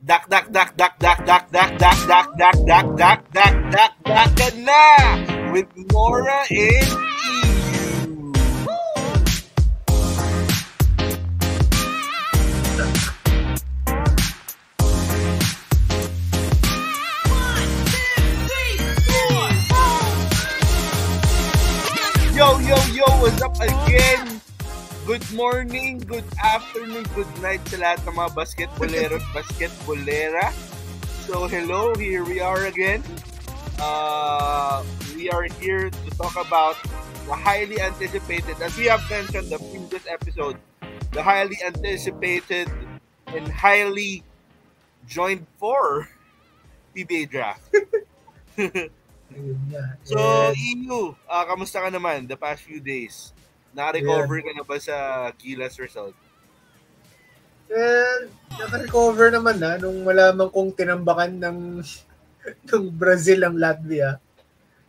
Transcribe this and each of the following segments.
Dak dak dak dak dak dak dak dak dak dak dak dak dak dak dak ka na with Mora and EU. Yo yo yo, what's up again? Good morning, good afternoon, good night sa lahat ng mga basketbolero at basketbolera. So hello, here we are again. We are here to talk about the highly anticipated, as we have mentioned the previous episode, the highly anticipated and highly joined for PBA draft. So, EU, kamusta ka naman the past few days? Na-recover ka na ba sa Gilas result? Well, naka-recover naman na nung malaman kong tinambakan ng Brazil ang Latvia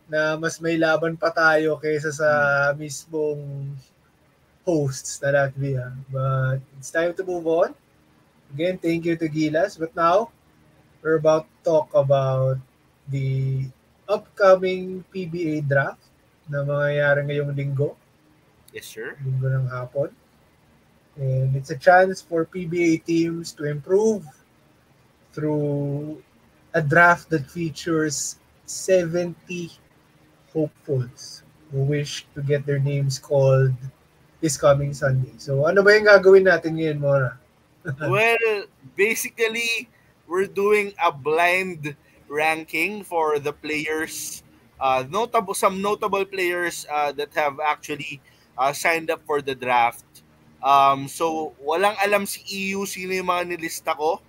na mas may laban pa tayo kaysa sa mismong hosts na Latvia. But it's time to move on. Again, thank you to Gilas. But now, we're about to talk about the upcoming PBA draft na mangyayari ngayong linggo. Yes, sir. Linggo ng hapon. And it's a chance for PBA teams to improve through a draft that features 70 hopefuls who wish to get their names called this coming Sunday. So ano ba yung gagawin natin ngayon, Mora? Well, basically, we're doing a blind ranking for the players, some notable players that have actually signed up for the draft. So, walang alam si EU sino yung mga nilista ko.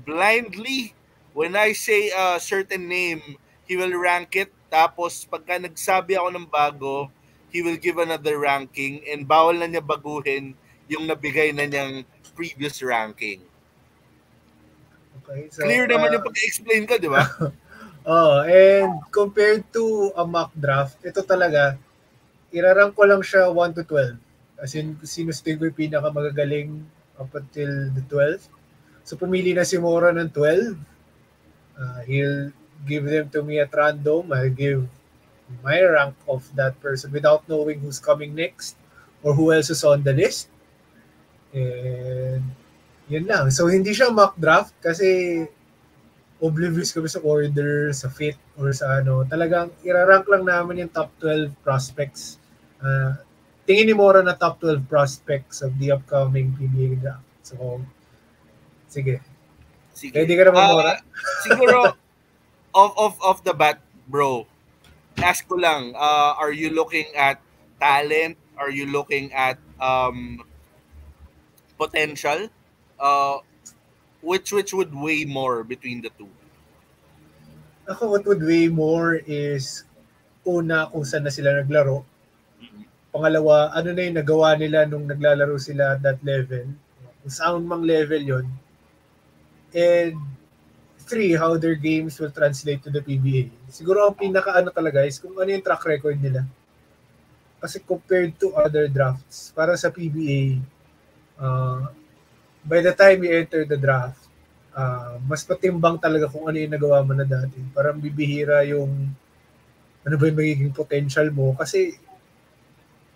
Blindly, when I say a certain name, he will rank it. Tapos, pagka nagsabi ako ng bago, he will give another ranking and bawal na niya baguhin yung nabigay na niyang previous ranking. Okay, so, clear naman yung pag-explain ko, di ba? And compared to a mock draft, ito talaga, irarank ko lang siya 1 to 12. As in, sino sa tingin ko yung pinakamagagaling up until the 12th. So, pumili na si Mora ng 12. He'll give them to me at random. I'll give my rank of that person without knowing who's coming next or who else is on the list. And yun lang. So, hindi siya mock draft kasi oblivious kami sa order, sa fit, or sa ano. Talagang irarank lang namin yung top 12 prospects. Tingin ni Mora na top 12 prospects of the upcoming PBA draft. So, sige. Ready ka naman, Mora? Siguro, off the bat, bro, ask ko lang, are you looking at talent? Are you looking at potential? Which would weigh more between the two? Ako, what would weigh more is una, kung saan na sila naglaro. Pangalawa, ano na yung nagawa nila nung naglalaro sila at that level. Kung saan mang level yon. And 3, how their games will translate to the PBA. Siguro ang pinaka-ano talaga is kung ano yung track record nila. Kasi compared to other drafts, para sa PBA, by the time you enter the draft, mas patimbang talaga kung ano yung nagawa mo na dati. Parang bibihira yung ano ba yung magiging potential mo. Kasi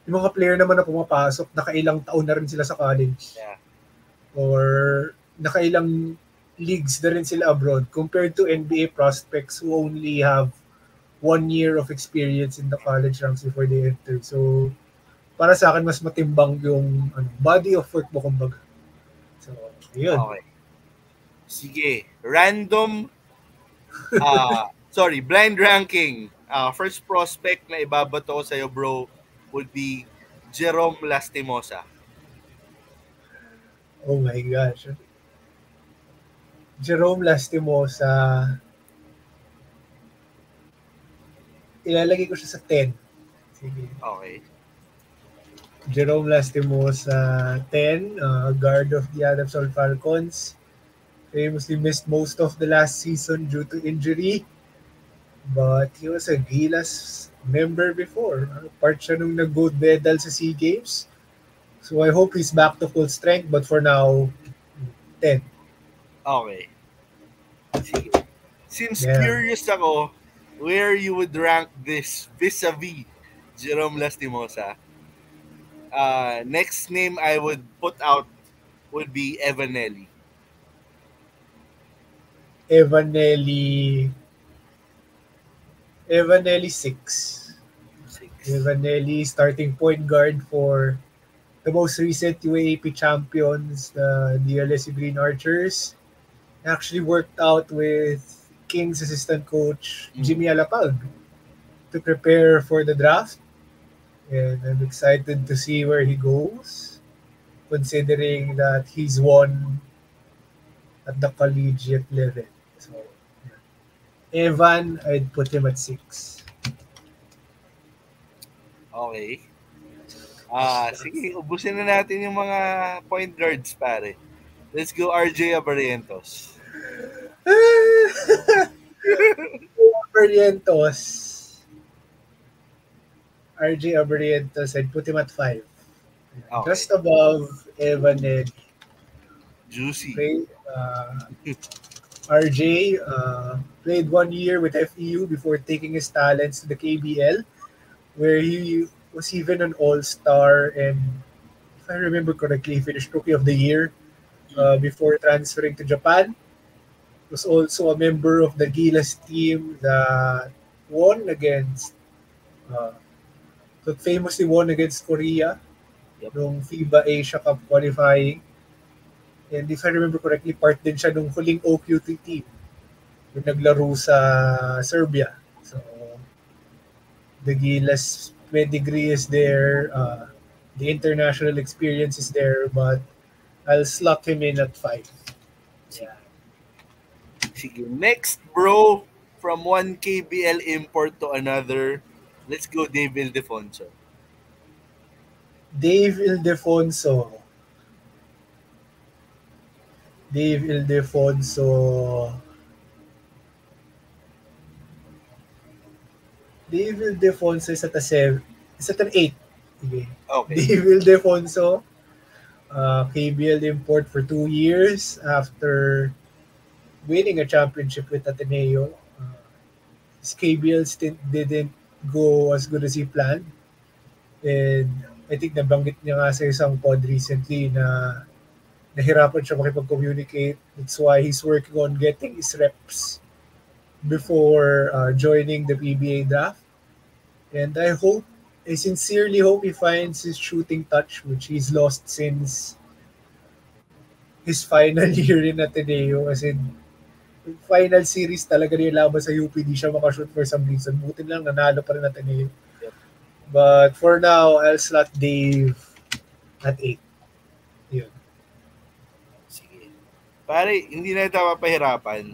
yung mga player naman na pumapasok, nakailang taon na rin sila sa college. Yeah. Or nakailang leagues na rin sila abroad compared to NBA prospects who only have 1 year of experience in the college ranks before they enter. So, para sa akin, mas matimbang yung body of work mo, kumbaga. So, yun. Okay. Sige. Random, blind ranking. First prospect na ibabato ko sa'yo, bro, would be Jerome Lastimosa. Oh my gosh. Jerome Lastimosa, ilalagay ko siya sa 10. Sige. Okay. Jerome Lastimosa, 10, guard of the Adams All Falcons. Famously missed most of the last season due to injury. But he was a Gilas member before. Part siya nung nag-gold medal sa SEA Games. So I hope he's back to full strength. But for now, 10. Okay. Sige. Since Yeah. curious ako where you would rank this vis-a-vis Jerome Lastimosa, next name I would put out would be Evanelli. Evanelli. Evanelli 6. 6. Evanelli starting point guard for the most recent UAAP champions, the DLSU Green Archers. Actually worked out with Kings assistant coach Jimmy Alapag to prepare for the draft. And I'm excited to see where he goes, considering that he's won at the collegiate level. So, yeah. Evan, I'd put him at 6. Okay. Sige, ubusin na natin yung mga point guards, pare. Let's go RJ Abarientos. Barrientos. RJ Abrientos, I'd put him at 5. Okay. Just above Evan and Juicy. RJ played 1 year with FEU before taking his talents to the KBL, where he was even an all-star and, if I remember correctly, finished Rookie of the Year before transferring to Japan. Was also a member of the Gilas team that won against that famously won against Korea nung FIBA Asia Cup qualifying. And if I remember correctly, part din siya nung huling OQT team yung naglaro sa Serbia. So, the Gilas pedigree is there, the international experience is there, but I'll slot him in at 5. Yeah. Sige. Next, bro, from one KBL import to another, let's go Dave Ildefonso. Dave Ildefonso. Dave Ildefonso. Dave Ildefonso is at a 7. Is at an 8. Okay. Dave Ildefonso, KBL import for 2 years after winning a championship with Ateneo. His KBL stint didn't go as good as he planned. And I think nabanggit niya nga sa isang pod recently na nahirapan siya makipag-communicate. That's why he's working on getting his reps before joining the PBA draft. And I sincerely hope he finds his shooting touch, which he's lost since his final year in Ateneo. As in, final series talaga nilaban sa UP, di siya makashoot for some reason. Buti lang, nanalo pa rin Ateneo. Yep. But for now, I'll slot Dave at 8. Yun. Sige. Pare, hindi na ito mapahirapan.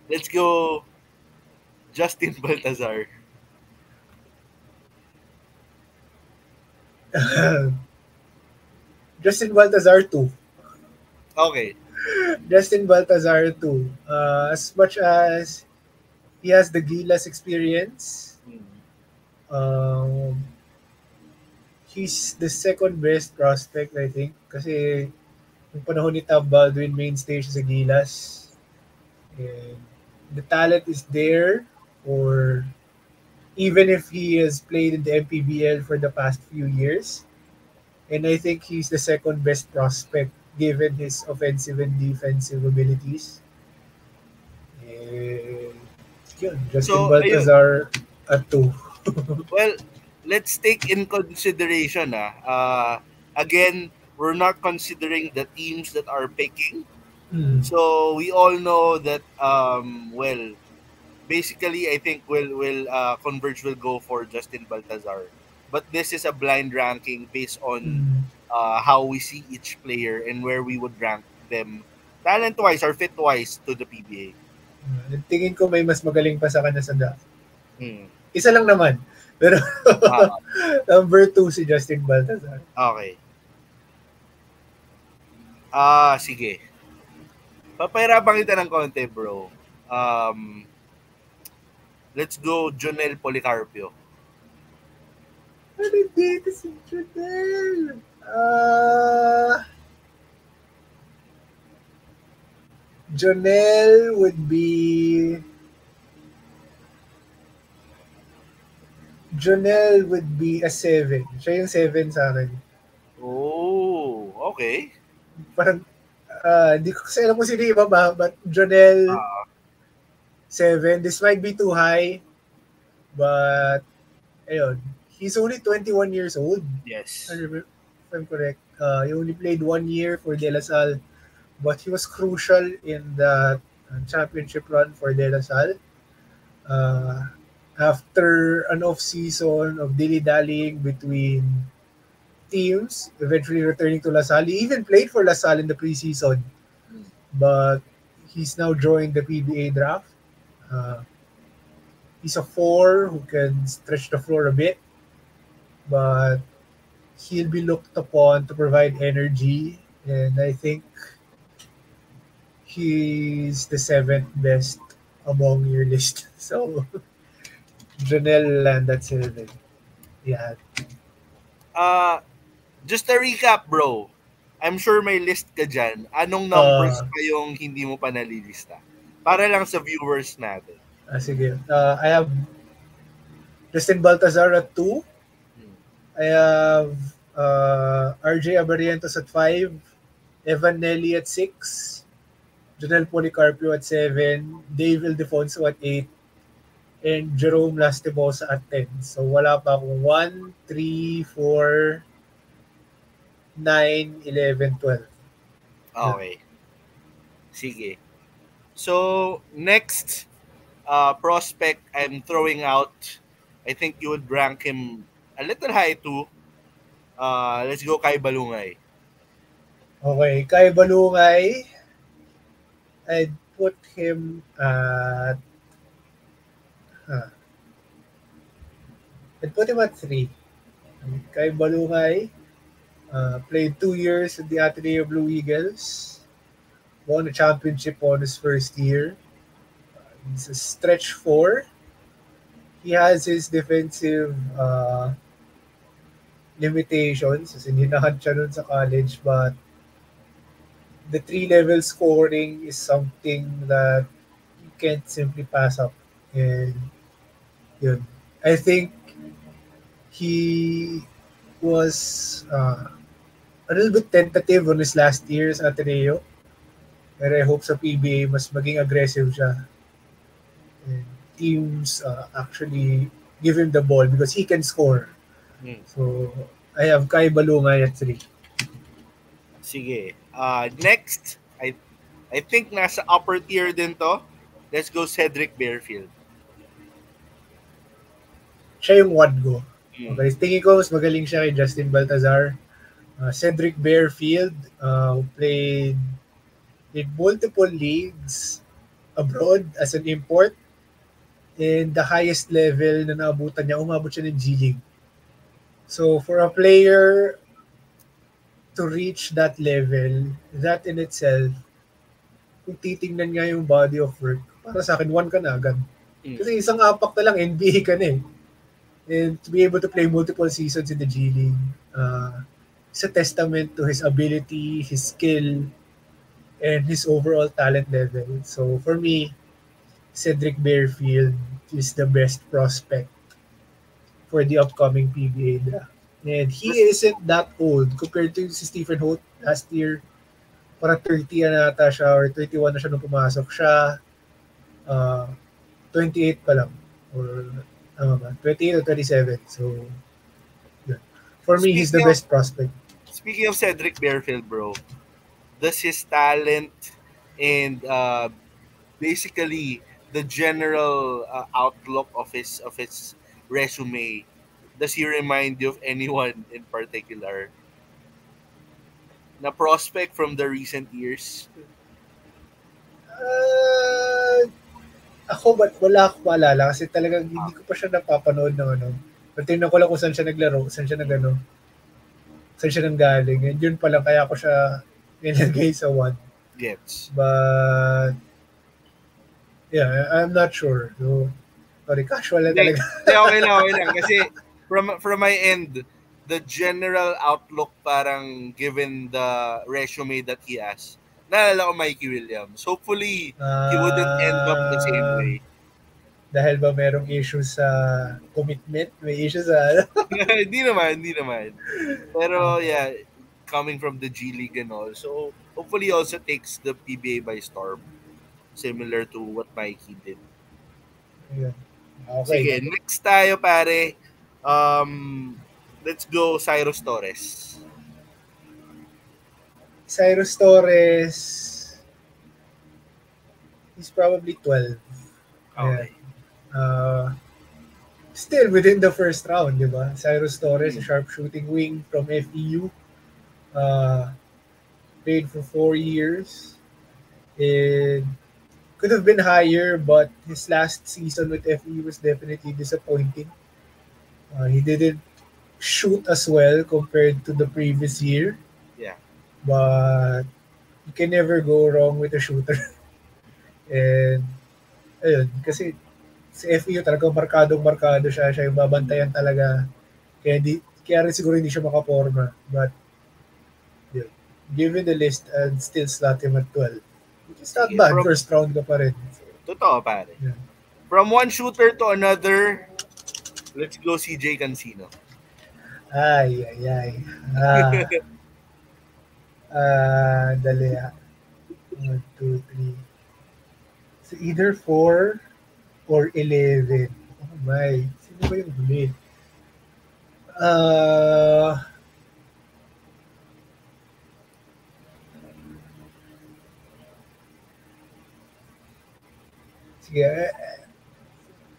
Let's go Justin Baltazar. Justin Baltazar 2. Okay. Justin Baltazar 2. As much as he has the Gilas experience, he's the second best prospect, I think. Kasi yung panahon ni Tab Baldwin, mainstay siya sa Gilas. And the talent is there, or even if he has played in the MPBL for the past few years. And I think he's the second best prospect given his offensive and defensive abilities. And yun, Justin Baltazar at 2. Well, let's take in consideration again, we're not considering the teams that are picking. So we all know that basically I think will Converge will go for Justin Baltazar. But this is a blind ranking based on how we see each player and where we would rank them talent-wise or fit-wise to the PBA. Tingin ko may mas magaling pa sa kanya sa draft. Isa lang naman. Pero number 2 si Justin Baltazar. Okay. Sige. Papahirapan kita ng konti, bro. Let's go Jonel Policarpio. Ano dito si Jonel? Jonel would be a 7. Siya yung 7 sa akin. Oh, okay. Parang, di ko kasi alam kung sino yung iba ba, but Jonel, Uh, 7. This might be too high, but, ayun. He's only 21 years old. yes. If I'm correct. He only played 1 year for De La Salle, but he was crucial in the championship run for De La Salle. After an off-season of dilly-dallying between teams, eventually returning to La Salle. He even played for La Salle in the preseason, but he's now joined the PBA draft. Uh, he's a 4 who can stretch the floor a bit, but he'll be looked upon to provide energy, and I think he's the 7th best among your list. So, Janelle land at 7. Yeah. Uh, just a recap, bro. I'm sure may list ka dyan. Anong numbers pa yung hindi mo pa nalilista? Para lang sa viewers natin. Sige. I have Justin Baltazar at 2. I have RJ Abarientos at 5. Evan Nelly at 6. Jonel Policarpio at 7. Dave Ildefonso at 8. And Jerome Lastimosa at 10. So wala pa akong 1, 3, 4, 9, 11, 12. Okay. Sige. So, next prospect I'm throwing out, I think you would rank him a little high too. Let's go Kai Balungay. Okay, Kai Balungay, I'd put him at I'd put him at 3. Kai Balungay played 2 years at the Ateneo Blue Eagles. Won a championship on his first year. He's a stretch 4. He has his defensive limitations. Kasi hinahan siya nun sa college, but the 3-level scoring is something that you can't simply pass up. And yun. I think he was a little bit tentative on his last years at Ateneo. Pero I hope sa PBA mas maging aggressive siya. And teams actually give him the ball because he can score. So, I have Kai Balungay at 3. Sige. Next, I think nasa upper tier din to. Let's go Cedric Bearfield. Siya yung Wadgo. Okay, tingin ko mas magaling siya kay Justin Baltazar. Cedric Bearfield played in multiple leagues abroad as an import, and the highest level na naabutan niya, umabot siya ng G League. So for a player to reach that level, that in itself, kung titingnan nga yung body of work, para sa akin, 1 ka na agad. Kasi isang apak na lang, NBA ka na eh. And to be able to play multiple seasons in the G League, it's a testament to his ability, his skill, and his overall talent level. So for me, Cedric Bearfield is the best prospect for the upcoming PBA draft. And he isn't that old compared to si Stephen Holt last year. Parang 30 na ata siya or 31 na siya nung pumasok siya. 28 pa lang. Or 28 or 27. So, yeah. For me, he's the best prospect. Speaking of Cedric Bearfield, bro, does his talent and basically the general outlook of his resume, does he remind you of anyone in particular na prospect from the recent years? Ako, wala akong maalala kasi talagang hindi ko pa siya napapanood ng ano. Tingnan ko lang kung saan siya naglaro, saan siya nanggaling. And yun pa lang, kaya ko siya nilagay sa 1. Gets. But, yeah, I'm not sure. So, sorry, casual na talaga. Okay lang. Kasi from my end, the general outlook parang given the resume that he has, Naalala ko Mikey Williams. Hopefully, he wouldn't end up the same Ah, way. dahil ba merong issues sa commitment? May issues sa Hindi naman. Pero yeah, coming from the G League and all. So hopefully he also takes the PBA by storm. Similar to what Mikey did. Ayun. Okay. Sige, next tayo pare. Let's go Cyrus Torres. Cyrus Torres, he's probably 12. Ayan. Okay. Still within the first round, di ba? Cyrus Torres, a Mm. sharpshooting wing from FEU. Uh, played for 4 years. And could have been higher, but his last season with FEU was definitely disappointing. He didn't shoot as well compared to the previous year, Yeah. but you can never go wrong with a shooter. And ayun, kasi si FEU talagang markadong-markado siya. Siya yung babantayan talaga. Kaya rin siguro hindi siya makaporma. But yun, given the list, I'd still slot him at 12. Which is not Sige. bad. First round ka pa rin. So, Totoo pare. yeah. From one shooter to another, let's go CJ Cancino. Ay, ay, ay. Dali ah. 1, 2, 3. So either 4 or 11. Oh my. Sino ba yung huli? Sige,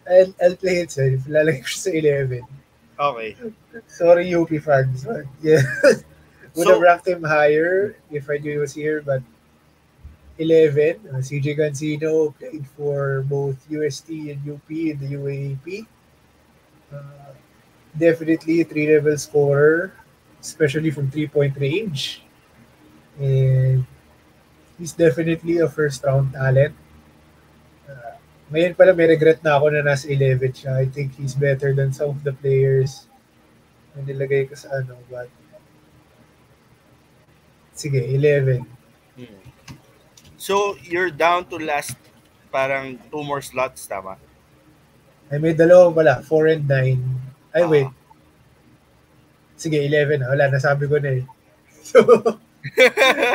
I'll play it safe. Lalagay ko siya sa 11. Okay. Sorry, UP fans. But yeah. Would have ranked him higher if I knew he was here, but 11, CJ Cancino played for both UST and UP in the UAAP. Definitely a three-level scorer, especially from three-point range. And he's definitely a first-round talent. Ngayon pala may regret na ako na nasa 11 siya. I think he's better than some of the players na nilagay ko sa ano. But sige, 11. So, you're down to last parang 2 more slots, tama? Ay, may dalawa pala. 4 and 9. Ay, wait. Sige, 11. Wala, nasabi ko na eh. So,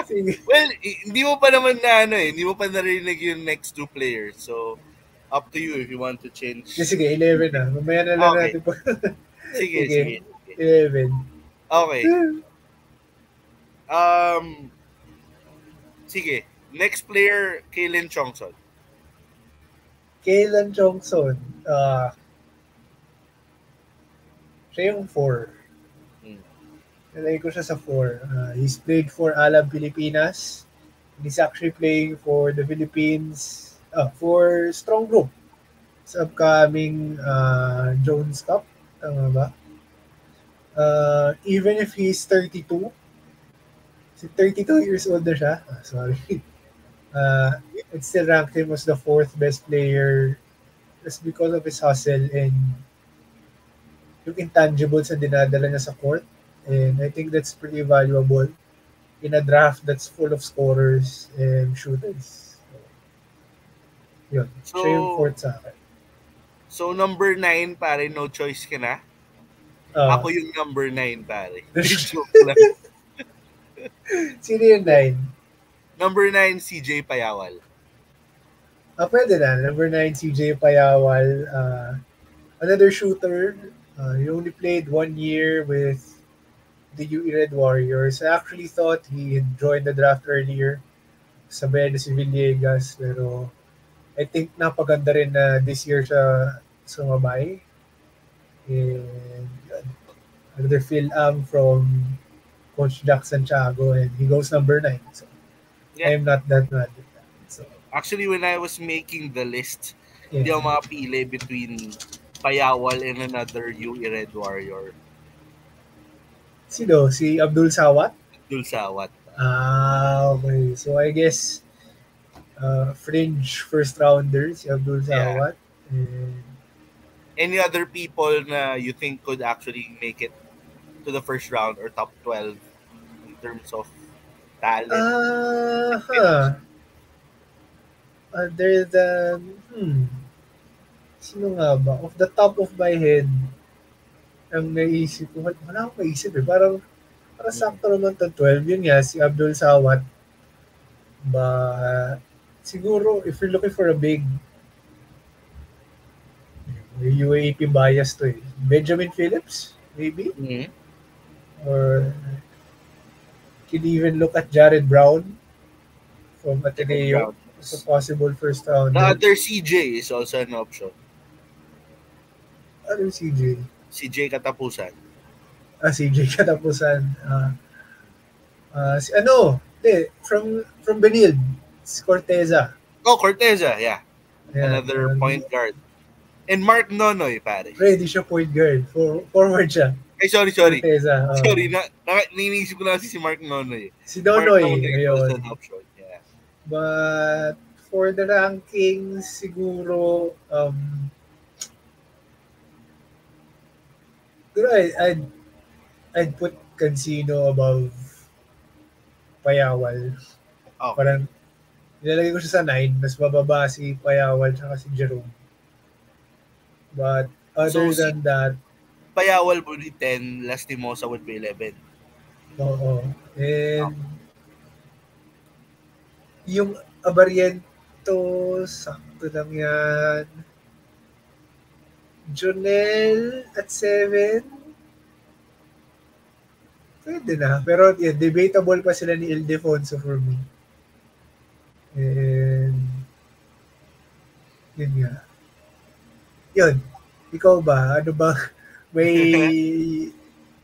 sige. Well, hindi mo pa naman na hindi mo pa narinig yung next 2 players. So, up to you if you want to change. Sige, 11 na. Mamaya na lang natin po. Sige. 11. Okay. Sige. Next player, Kalen Chongson. Kalen Chongson. Siya yung 4. Nalagay ko siya sa 4. He's played for Alam Pilipinas. He's actually playing for the Philippines, for Strong Group sa upcoming Jones Cup. Tama ba? Even if he's 32, 32 years old na siya. Sorry. It still ranked him as the 4th best player just because of his hustle and yung intangibles na dinadala niya sa court. And I think that's pretty valuable in a draft that's full of scorers and shooters. So, yun. So, siya yung 4th sa akin. So, number 9, pare, no choice ka na? Ako yung number 9, pare. Joke lang. Sino yung 9? Number 9, CJ Payawal. Pwede na. Number 9, CJ Payawal. Another shooter. He only played 1 year with the UE Red Warriors. I actually thought he had joined the draft earlier. Sabayan na si Villegas. Pero I think napaganda rin na this year siya sumabay. And another Phil-Am from Coach Jack Santiago, and he goes number 9. So yeah. I'm not that mad with that. So actually, when I was making the list, hindi ako makapili between Payawal and another UE Red Warrior. Sino? Si Abdul Sawat? Abdul Sawat. Okay. So I guess fringe first rounder si Abdul Sawat. And any other people na you think could actually make it to the first round or top 12 in terms of talent. Other than, sino nga ba? Off the top of my head, ang naisip ko, wala akong maisip eh. Parang sakto naman to 12. Yun nga, si Abdul Sawat. But, siguro, if you're looking for a big, UAP bias to eh. Benjamin Phillips, maybe? Mm-hmm. Or, could even look at Jared Brown from Ateneo as a possible first round. The other CJ is also an option. Ano CJ? CJ Katapusan. CJ Katapusan. Si ano? From Benil. Si Corteza. Oh, Corteza, yeah. Another point guard. And Mark Nonoy, pare. Ready siya point guard. Forward siya. Ay, sorry. Corteza. Sorry, niniisip ko na si Mark Nonoy. Si Nonoy. Mark Nonoy option, yeah. But for the rankings, siguro, I'd put Cancino above Payawal. Okay. Parang nilalagay ko siya sa 9, mas mababa si Payawal at si Jerome. But other than that, Payawal would be 10, Lastimosa would be 11. Oo. And yung Abariento, sakto lang yan. Jonel at 7. Pwede na. Pero debatable pa sila ni Ildefonso for me. And yun nga. Yun. Ikaw ba? Ano ba? May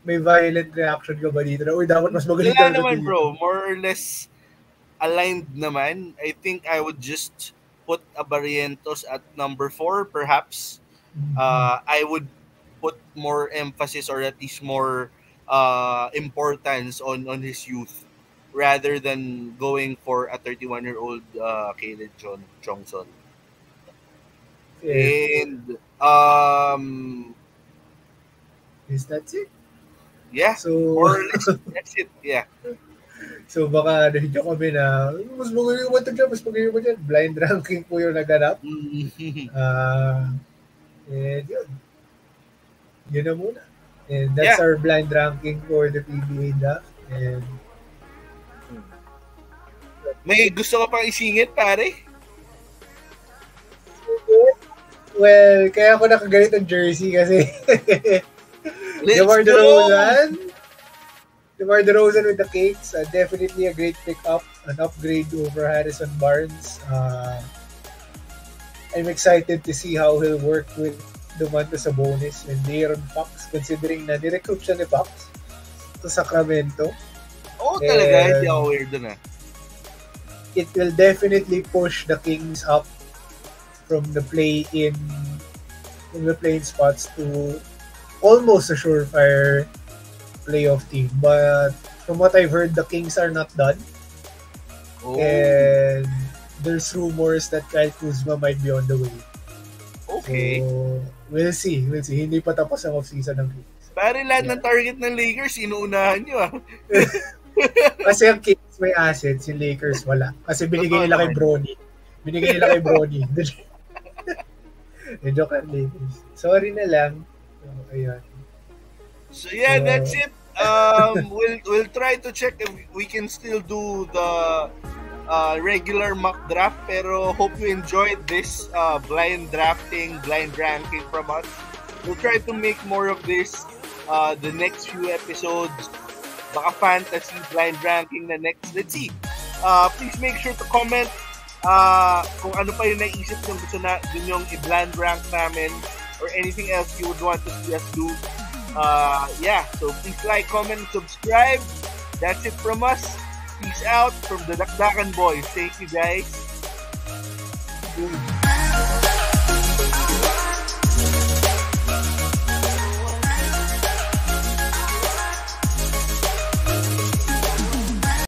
violent reaction ka ba dito? Uy, dapat mas magaling ka naman, bro. More or less aligned naman. I think I would just put Abarientos at number 4, perhaps. I would put more emphasis or at least more importance on his youth rather than going for a 31-year-old Caleb Johnson. And is that it? Yeah, so, more or less, that's it, yeah. So baka nahidyo kami na mas magaling mo ito dyan, mas magaling mo dyan. Blind ranking po yung naganap. And yun. Yun na muna. And that's our blind ranking for the PBA draft. And may gusto ka pang isingit, pare? Well, kaya ako nakaganit ang jersey kasi DeMar DeRozan with the Kings, definitely a great pickup, an upgrade over Harrison Barnes. I'm excited to see how he'll work with Domantas Sabonis and De'Aaron Fox, considering na nirecruit siya ni Fox to Sacramento. Talaga, hindi ako aware dun It will definitely push the Kings up from the play-in spots to almost a surefire playoff team. But from what I've heard, the Kings are not done. And there's rumors that Kyle Kuzma might be on the way. Okay. So, we'll see. Hindi pa tapos ang off-season ng Kings. Pare, lahat ng target ng Lakers, inuunahan nyo Kasi ang Kings may assets, yung Lakers wala. Kasi binigay nila kay Bronny. Joke lang, Lakers. Sorry na lang. Ayun. So yeah, that's it. We'll try to check if we can still do the regular mock draft, pero hope you enjoyed this blind ranking from us. We'll try to make more of this the next few episodes. Baka fantasy blind ranking na next. Let's see. Please make sure to comment kung ano pa yung naisip nyo gusto na dun yung i-blind rank namin or anything else you would want to see us do. So please like, comment, and subscribe. That's it from us. Peace out from the Dakdakan Boys. Thank you, guys.